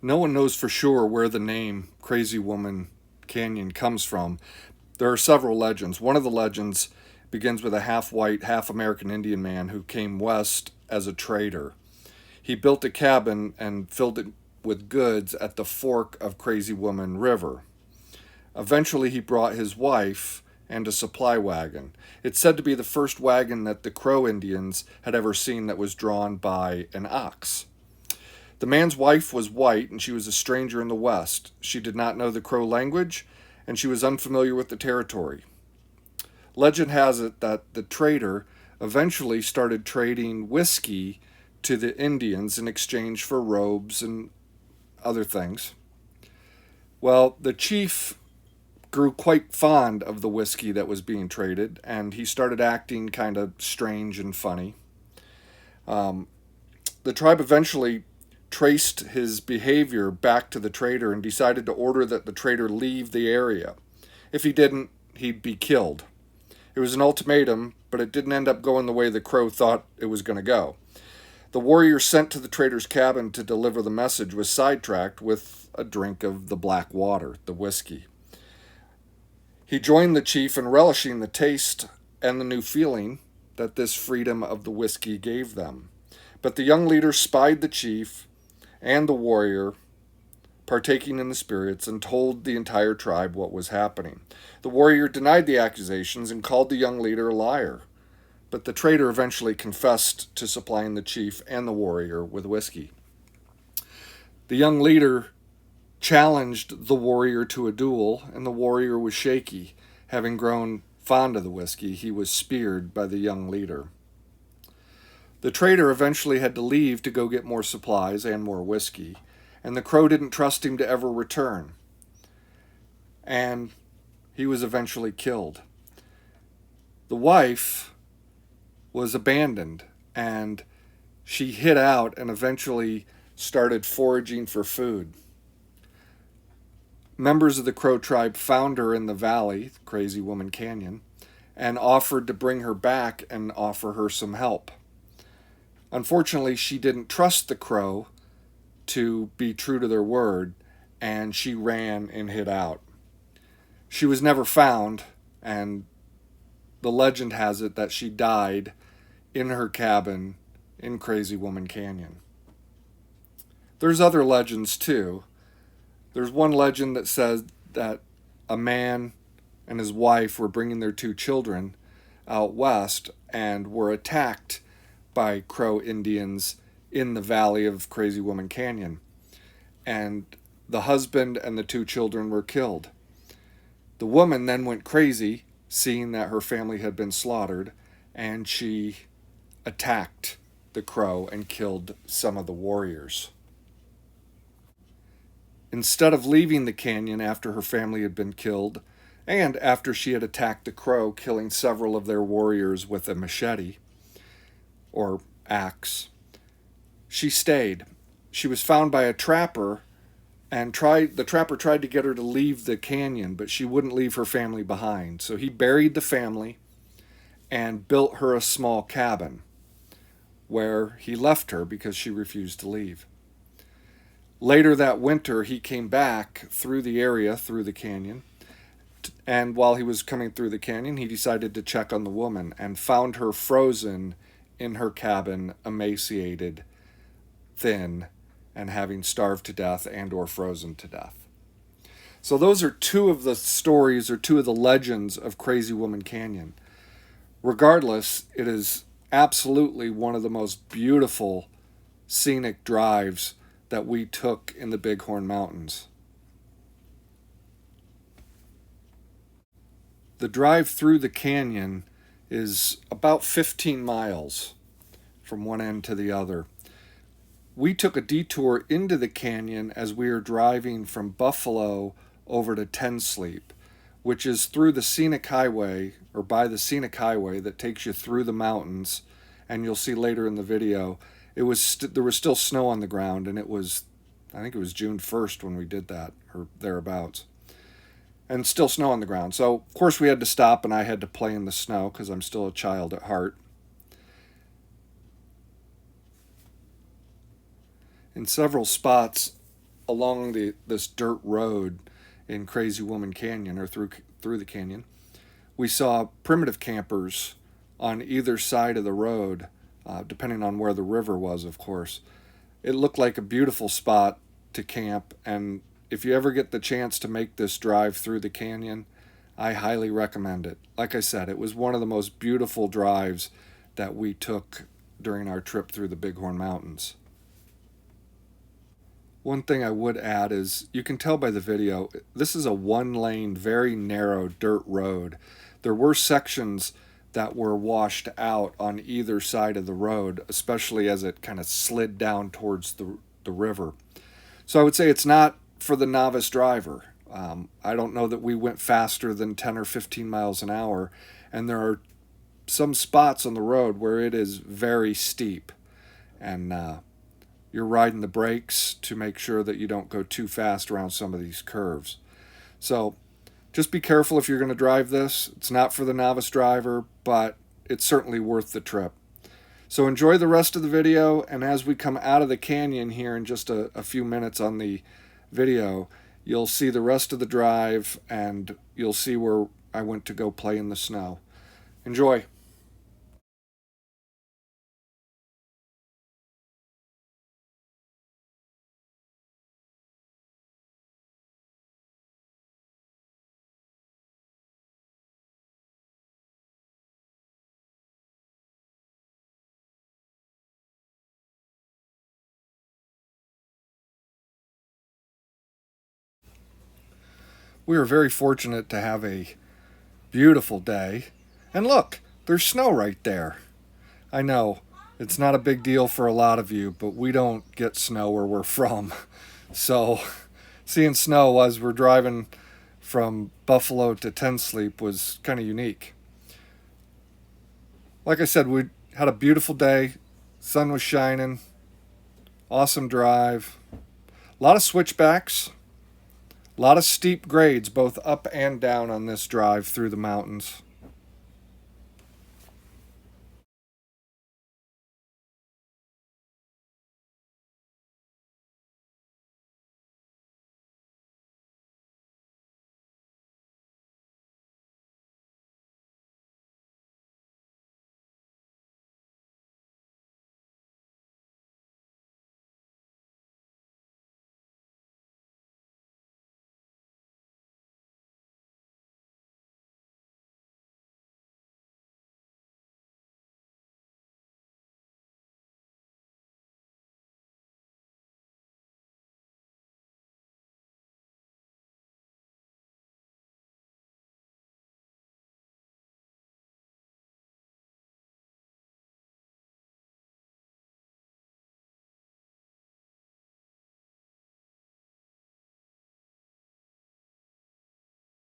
No one knows for sure where the name Crazy Woman Canyon comes from. There are several legends. One of the legends begins with a half white, half American Indian man who came west as a trader. He built a cabin and filled it with goods at the fork of Crazy Woman River. Eventually, he brought his wife and a supply wagon. It's said to be the first wagon that the Crow Indians had ever seen that was drawn by an ox. The man's wife was white and she was a stranger in the West. She did not know the Crow language and she was unfamiliar with the territory. Legend has it that the trader eventually started trading whiskey to the Indians in exchange for robes and other things. Well, the chief grew quite fond of the whiskey that was being traded, and he started acting kind of strange and funny. Um, the tribe eventually traced his behavior back to the trader and decided to order that the trader leave the area. If he didn't, he'd be killed. It was an ultimatum, but it didn't end up going the way the Crow thought it was going to go. The warrior sent to the trader's cabin to deliver the message was sidetracked with a drink of the black water, the whiskey. He joined the chief in relishing the taste and the new feeling that this freedom of the whiskey gave them. But the young leader spied the chief and the warrior partaking in the spirits and told the entire tribe what was happening. The warrior denied the accusations and called the young leader a liar. But the trader eventually confessed to supplying the chief and the warrior with whiskey. The young leader challenged the warrior to a duel, and the warrior was shaky. Having grown fond of the whiskey, he was speared by the young leader. The trader eventually had to leave to go get more supplies and more whiskey, and the Crow didn't trust him to ever return. And he was eventually killed. The wife was abandoned, and she hid out and eventually started foraging for food. Members of the Crow tribe found her in the valley, Crazy Woman Canyon, and offered to bring her back and offer her some help. Unfortunately, she didn't trust the Crow to be true to their word, and she ran and hid out. She was never found, and the legend has it that she died in her cabin in Crazy Woman Canyon. There's other legends too. There's one legend that says that a man and his wife were bringing their two children out west and were attacked by Crow Indians in the valley of Crazy Woman Canyon. And the husband and the two children were killed. The woman then went crazy, seeing that her family had been slaughtered, and she attacked the Crow and killed some of the warriors. Instead of leaving the canyon after her family had been killed, and after she had attacked the Crow, killing several of their warriors with a machete or axe, she stayed. She was found by a trapper, and the trapper tried to get her to leave the canyon, but she wouldn't leave her family behind. So he buried the family and built her a small cabin where he left her because she refused to leave. Later that winter, he came back through the area, through the canyon, and while he was coming through the canyon, he decided to check on the woman and found her frozen in her cabin, emaciated, thin, and having starved to death and or frozen to death. So those are two of the stories or two of the legends of Crazy Woman Canyon. Regardless, it is absolutely one of the most beautiful scenic drives that we took in the Bighorn Mountains. The drive through the canyon is about 15 miles from one end to the other. We took a detour into the canyon as we were driving from Buffalo over to Ten Sleep, which is through the scenic highway, or by the scenic highway that takes you through the mountains. And you'll see later in the video, there was still snow on the ground, and I think it was June 1st when we did that, or thereabouts. And still snow on the ground. So, of course, we had to stop, and I had to play in the snow because I'm still a child at heart. In several spots along this dirt road in Crazy Woman Canyon, or through the canyon, we saw primitive campers on either side of the road, depending on where the river was, of course. It looked like a beautiful spot to camp, and if you ever get the chance to make this drive through the canyon, I highly recommend it. Like I said, it was one of the most beautiful drives that we took during our trip through the Bighorn Mountains. One thing I would add is you can tell by the video, this is a one-lane, very narrow dirt road. There were sections that were washed out on either side of the road, especially as it kind of slid down towards the river. So I would say it's not for the novice driver. I don't know that we went faster than 10 or 15 miles an hour, and there are some spots on the road where it is very steep, and you're riding the brakes to make sure that you don't go too fast around some of these curves. So just be careful if you're going to drive this. It's not for the novice driver, but it's certainly worth the trip. So enjoy the rest of the video, and as we come out of the canyon here in just a few minutes on the video, you'll see the rest of the drive, and you'll see where I went to go play in the snow. Enjoy. We were very fortunate to have a beautiful day. And look, there's snow right there. I know, it's not a big deal for a lot of you, but we don't get snow where we're from. So seeing snow as we're driving from Buffalo to Ten Sleep was kind of unique. Like I said, we had a beautiful day. Sun was shining. Awesome drive. A lot of switchbacks. A lot of steep grades, both up and down on this drive through the mountains.